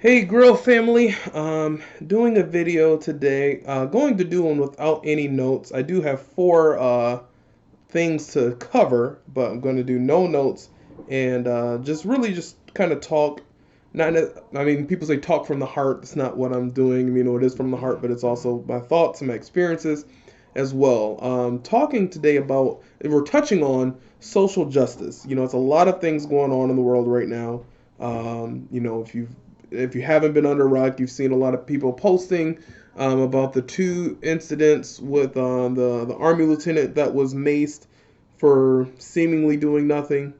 Hey GRIL family, doing a video today, going to do one without any notes. I do have four things to cover, but I'm going to do no notes and just really just kind of talk. Not, I mean, people say talk from the heart. It's not what I'm doing. You know, it is from the heart, but it's also my thoughts and my experiences as well. Talking today about, we're touching on social justice. You know, it's a lot of things going on in the world right now. You know, if you haven't been under a rock, you've seen a lot of people posting about the two incidents with the army lieutenant that was maced for seemingly doing nothing,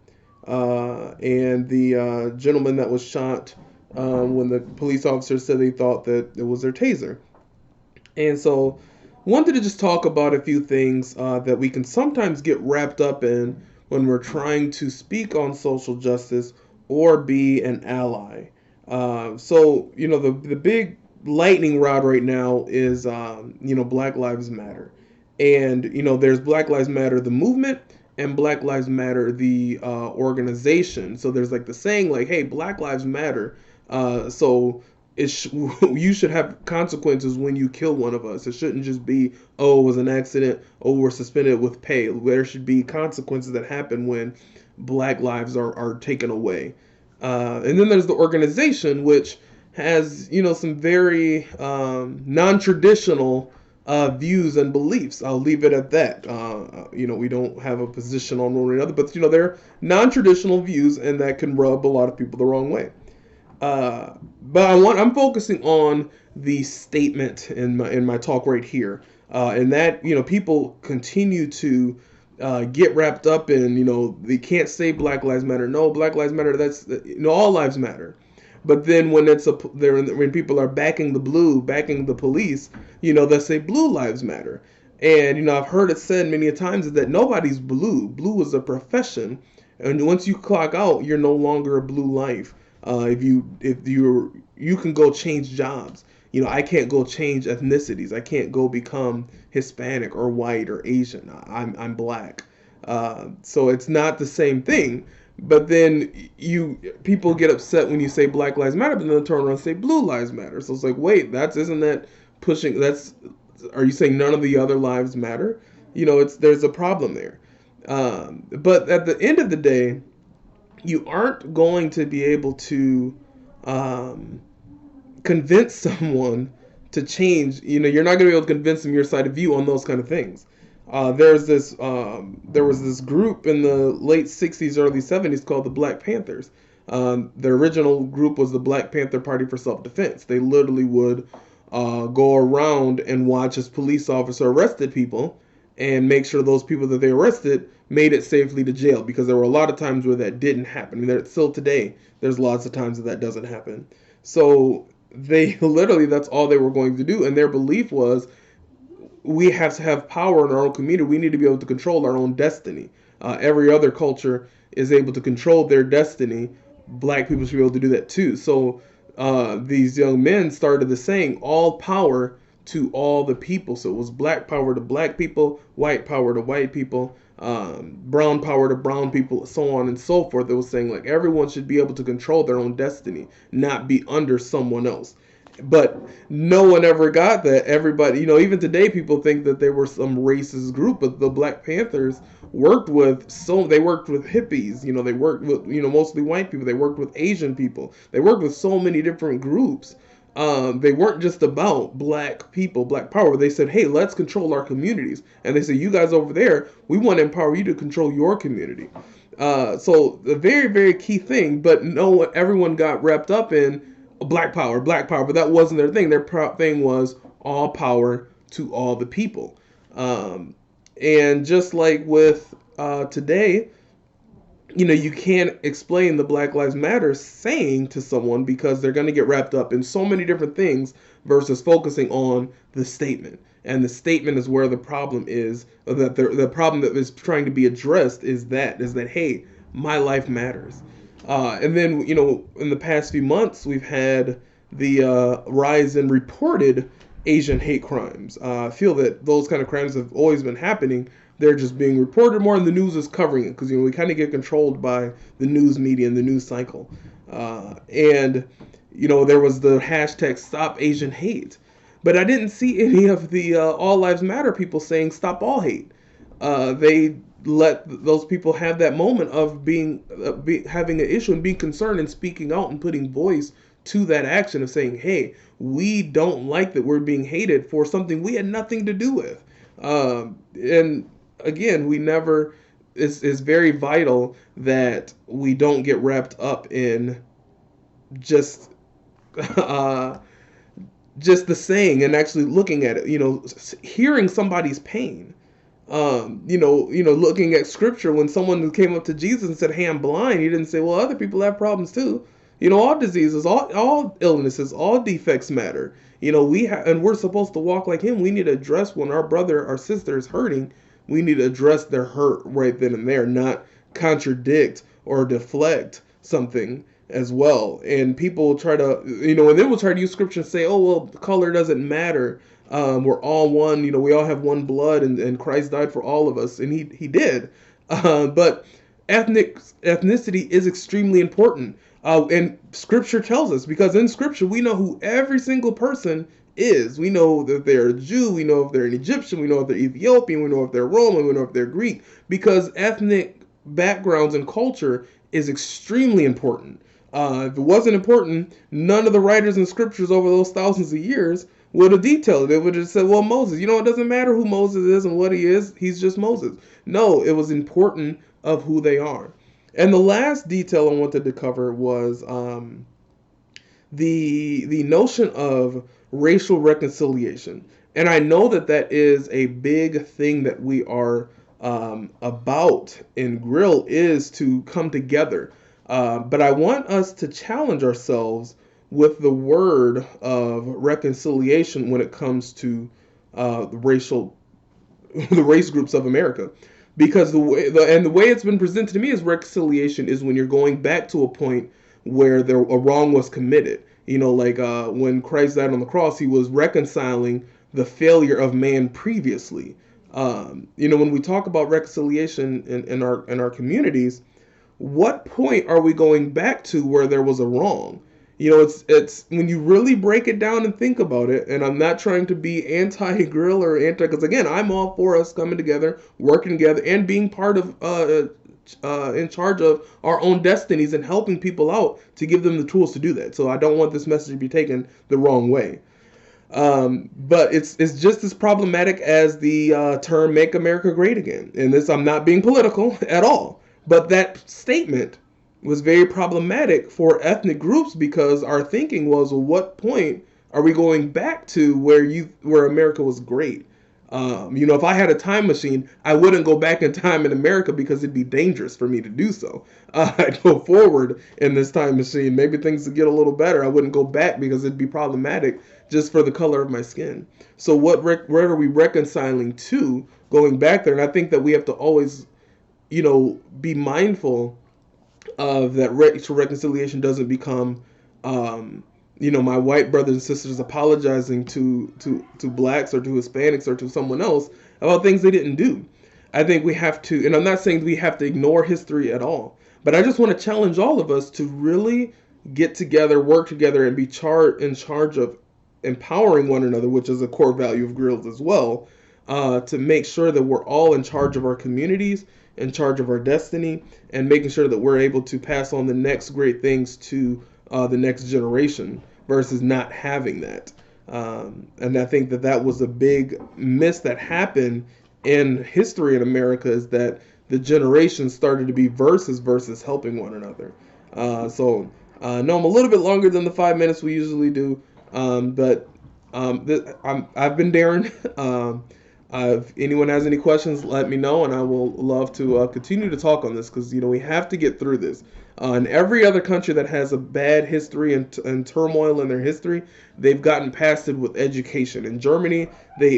and the gentleman that was shot when the police officer said they thought that it was their taser. And so, wanted to just talk about a few things that we can sometimes get wrapped up in when we're trying to speak on social justice or be an ally. So, you know, the big lightning rod right now is, you know, Black Lives Matter. And, you know, there's Black Lives Matter, the movement, and Black Lives Matter, the organization. So there's like the saying, like, hey, Black Lives Matter. So you should have consequences when you kill one of us. It shouldn't just be, oh, it was an accident, oh, we're suspended with pay. There should be consequences that happen when Black lives are taken away. And then there's the organization, which has, you know, some very non-traditional views and beliefs. I'll leave it at that. You know, we don't have a position on one or the other, but, you know, they're non-traditional views, and that can rub a lot of people the wrong way. But I'm focusing on the statement in my talk right here, and that, you know, people continue to get wrapped up in, you know, they can't say Black Lives Matter. No, Black Lives Matter. That's, you know, all lives matter. But then when when people are backing the police, you know, they say Blue Lives Matter. And, you know, I've heard it said many a times that nobody's blue. Blue is a profession, and once you clock out, you're no longer a blue life. If you can go change jobs. You know, I can't go change ethnicities. I can't go become Hispanic or white or Asian. I'm black. So it's not the same thing. But then people get upset when you say Black Lives Matter, but then they turn around and say Blue Lives Matter. So it's like, wait, isn't that pushing? Are you saying none of the other lives matter? You know, there's a problem there. But at the end of the day, you aren't going to be able to um, convince someone to change. You know, you're not going to be able to convince them your side of view on those kind of things. There was this group in the late '60s, early '70s called the Black Panthers. The original group was the Black Panther Party for Self-Defense. They literally would go around and watch as police officer arrested people and make sure those people that they arrested made it safely to jail, because there were a lot of times where that didn't happen. I mean, still today, there's lots of times that doesn't happen. So they literally, that's all they were going to do. And their belief was, we have to have power in our own community. We need to be able to control our own destiny. Every other culture is able to control their destiny. Black people should be able to do that too. So these young men started the saying, all power to all the people. So it was black power to black people, white power to white people, brown power to brown people, so on and so forth. It was saying, like, everyone should be able to control their own destiny, not be under someone else. But no one ever got that. Everybody, you know, even today, people think that they were some racist group, but the Black Panthers they worked with hippies. You know, they worked with, you know, mostly white people. They worked with Asian people. They worked with so many different groups. They weren't just about black people, black power. They said, hey, let's control our communities. And they said, you guys over there, we want to empower you to control your community. So the very, very key thing, but everyone got wrapped up in black power, but that wasn't their thing. Their thing was all power to all the people. And just like with today, you know, you can't explain the Black Lives Matter saying to someone, because they're going to get wrapped up in so many different things versus focusing on the statement. And the statement is where the problem is, that the problem that is trying to be addressed is that, hey, my life matters. And then, you know, in the past few months, we've had the rise in reported Asian hate crimes. I feel that those kind of crimes have always been happening. They're just being reported more, and the news is covering it, because, you know, we kind of get controlled by the news media and the news cycle. And There was the hashtag Stop Asian Hate, but I didn't see any of the All Lives Matter people saying Stop All Hate. They let those people have that moment of having an issue and being concerned and speaking out and putting voice to that action of saying, hey, we don't like that we're being hated for something we had nothing to do with. And again, we never, it's very vital that we don't get wrapped up in just uh, just the saying and actually looking at it. Hearing somebody's pain. Looking at scripture, when someone came up to Jesus and said, "Hey, I'm blind," he didn't say, "Well, other people have problems too." All diseases, all illnesses, all defects matter. And we're supposed to walk like him. We need to address when our brother or sister is hurting. We need to address their hurt right then and there, not contradict or deflect something as well. And people try to, and then we'll try to use scripture and say, "Oh, well, color doesn't matter. We're all one. We all have one blood, and Christ died for all of us," and he did. But ethnicity is extremely important, and Scripture tells us, because in Scripture we know who every single person is. We know that they're a Jew. We know if they're an Egyptian. We know if they're Ethiopian. We know if they're Roman. We know if they're Greek. Because ethnic backgrounds and culture is extremely important. If it wasn't important, none of the writers in scriptures over those thousands of years would have detailed it. They would have said, well, Moses, it doesn't matter who Moses is and what he is. He's just Moses. No, it was important of who they are. And the last detail I wanted to cover was the notion of racial reconciliation. And I know that is a big thing that we are about in GRIL, is to come together. But I want us to challenge ourselves with the word of reconciliation when it comes to the race groups of America, because the way it's been presented to me as reconciliation is when you're going back to a point where a wrong was committed. Like when Christ died on the cross, he was reconciling the failure of man previously. When we talk about reconciliation in our communities, what point are we going back to where there was a wrong? It's when you really break it down and think about it, and I'm not trying to be anti-GRIL or because again, I'm all for us coming together, working together, and being part of, in charge of our own destinies and helping people out to give them the tools to do that. So I don't want this message to be taken the wrong way. But it's just as problematic as the term "Make America Great Again." And this, I'm not being political at all. But that statement was very problematic for ethnic groups, because our thinking was, well, what point are we going back to where America was great? If I had a time machine, I wouldn't go back in time in America because it'd be dangerous for me to do so. I'd go forward in this time machine. Maybe things would get a little better. I wouldn't go back because it'd be problematic just for the color of my skin. So where are we reconciling to going back there? And I think that we have to always be mindful of that. Racial reconciliation doesn't become, my white brothers and sisters apologizing to blacks or to Hispanics or to someone else about things they didn't do. I think we have to, and I'm not saying we have to ignore history at all, but I just want to challenge all of us to really get together, work together, and be in charge of empowering one another, which is a core value of GRILs as well, to make sure that we're all in charge of our communities, in charge of our destiny, and making sure that we're able to pass on the next great things to the next generation versus not having that. And I think that was a big miss that happened in history in America, is that the generations started to be versus helping one another. No, I'm a little bit longer than the 5 minutes we usually do, but I've been Darren. If anyone has any questions, let me know, and I will love to continue to talk on this, because we have to get through this. In every other country that has a bad history and turmoil in their history, they've gotten past it with education. In Germany,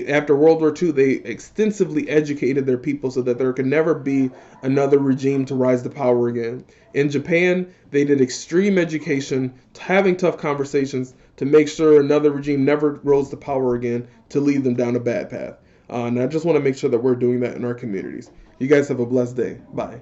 after World War II, they extensively educated their people so that there could never be another regime to rise to power again. In Japan, they did extreme education, having tough conversations to make sure another regime never rose to power again, to lead them down a bad path. And I just want to make sure that we're doing that in our communities. You guys have a blessed day. Bye.